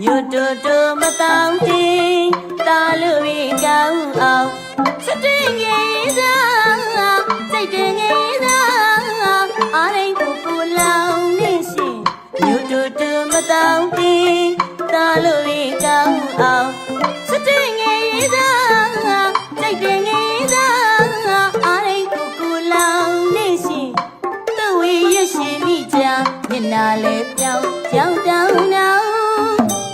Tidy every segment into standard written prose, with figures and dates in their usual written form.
မြို့တူတူမတောင်းတင်တာလူရီကောင်းအောင်စတဲ့ငယ်သားစိတ်တင်ငယ်သားအားရင်းကိုပူလောင်နေရှင်မြို့တူတူမတောင်းတင်တာလူရီကောင်းအောင်စတဲ့ငယ်သားစိတ်တင်ငယ်သားအားရင်းကိုပူလောင်နေရှင်သူဝေရရှိမိကြမျက်နာလေးပြောင်းကြောင်တောင်းနောင်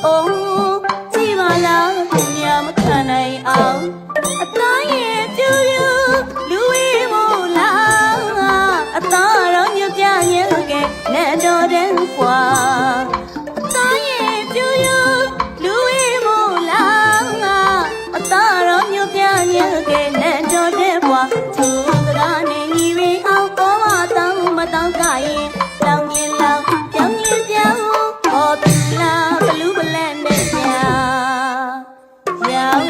အိုးကြည်ပါလားသူများမခံနိုင်အောင်အသားရဲ့ပြူပြူလူဝေးမို့လားအသားရောညပြညံကဲနဲ့တော်တဲ့ကွာအသားရဲ့ပြူပြူလူဝေးမို့လားအသားရောညပြညံကဲနဲ့တော်တဲ့ကွာသူစကားနဲ့ညီဝေးအောင်ပေါ်မတောင်းမတောင်းကြရင်လောင်ရင်လောင်ပြောင်းရင်ပြောင်းဟောပြလားဘလူးဘလက်နဲ့ညာရောင်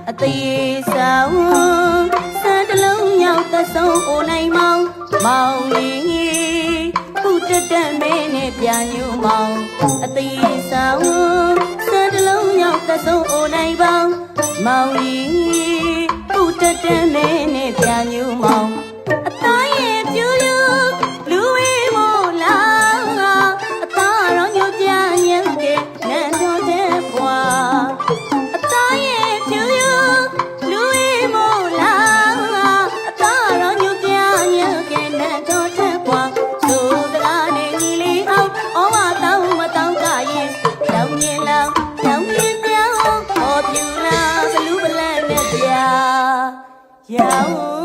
အသေးဆောင်စံတလုံးရောက်သဆုံးအိုနိုင်မောင်မောင်လေးခုတက်တက်မဲနဲ့ပြန်ညူမောင်အသေးဆောင်စံတလုံးရောက်သဆုံးအိုနိုင်ပေါင်းမောင်လေးခုတက်တက်မဲနဲ့ပြန်ညူမောင်အသားရဲ့ပြူပြူလူဝေးမို့လားအသားရောညူပြညံကဲနန်းတော်တဲ့ဘွာအသားရဲ့ပြူပြူလူဝေးမို့လားအသားရောညူပြညံကဲနန်းတော်တဲ့ဘွာသူစကားနဲ့ညီလေးအောင်ဩဝတောင်းမတောင်းကြရင်လောင်ရင်လောင်ပြောင်းရင်ပြောင်းဟောပြူလားဘလူးဘလက်နဲ့ပြာရောင်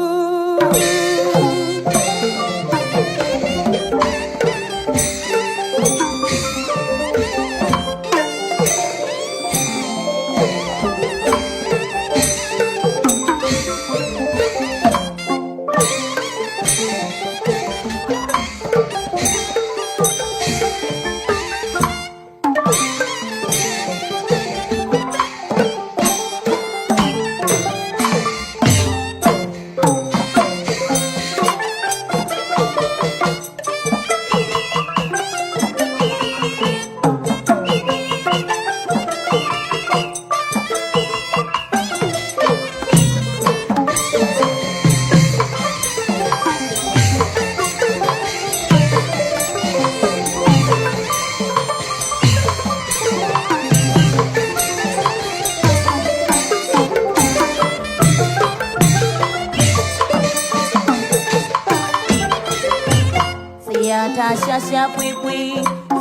ရှာရှာပွေပွေ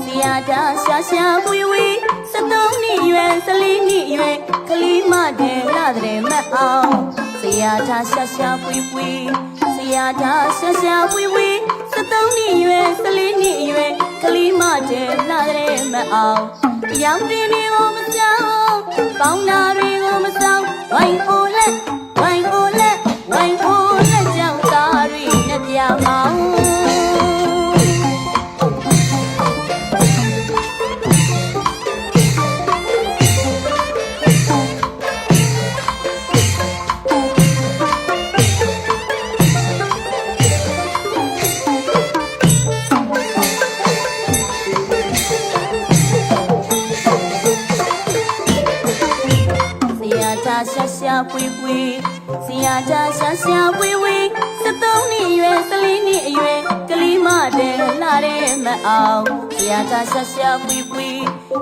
ဆရာတာရှာရှာပွေဝေ73နှစ်ရွယ်14နှစ်ရွယ်ကလေးမတဲ့လာတဲ့မတ်အောင်ဆရာတာရှာရှာပွေပွေဆရာတာရှာရှာပွေဝေ73နှစ်ရွယ်14နှစ်ရွယ်ကလေးမတဲ့လာတဲ့မတ်အောင်ရောင်တင်တွေကိုမဆောင်ပေါင်းနာတွေကိုမဆောင်ဝိုင်းအိုလက်ဝိုင်းအိုလက်ဝိုင်းအိုလက်ကြောင့်သားတွေနဲ့ပြောင်းအောင် ပွေပွေဆရာချရှာရှာပွေဝေ73နှစ်အရွယ်14နှစ်အရွယ်ကလေးမတဲ့လာတဲ့မအောင်ဆရာချရှာရှာပွေပွေ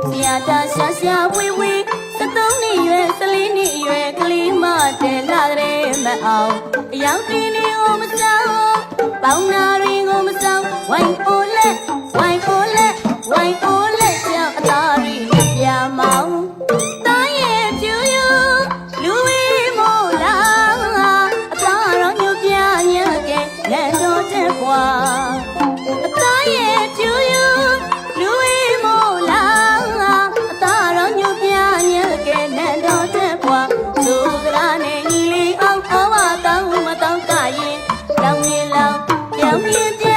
ဆရာချရှာရှာပွေဝေ73နှစ်အရွယ်14နှစ်အရွယ်ကလေးမတဲ့လာတဲ့မအောင်အယောင်တင်နေကိုမဆောင်ပေါင်းနာတွေကိုမဆောင်ဝိုင်းပိုလက်ဝိုင်းပိုလက်ဝိုင်းပိုလက်ကြောင့်အသားတွေပြမောင်းတားရဲ့ဖြူယူလူဝေးမို့လားအသားတော်ညပြညကဲလက်တော်တဲ့ကွာအသားရဲ့ဖြူယူလူဝေးမို့လားအသားတော်ညပြညကဲလက်တော်တဲ့ကွာသူကလာနဲ့ညီလေးအောင်အော်မတောင်းမတောင်းကရင်တောင်းရင်လောင်ပြောင်းရင်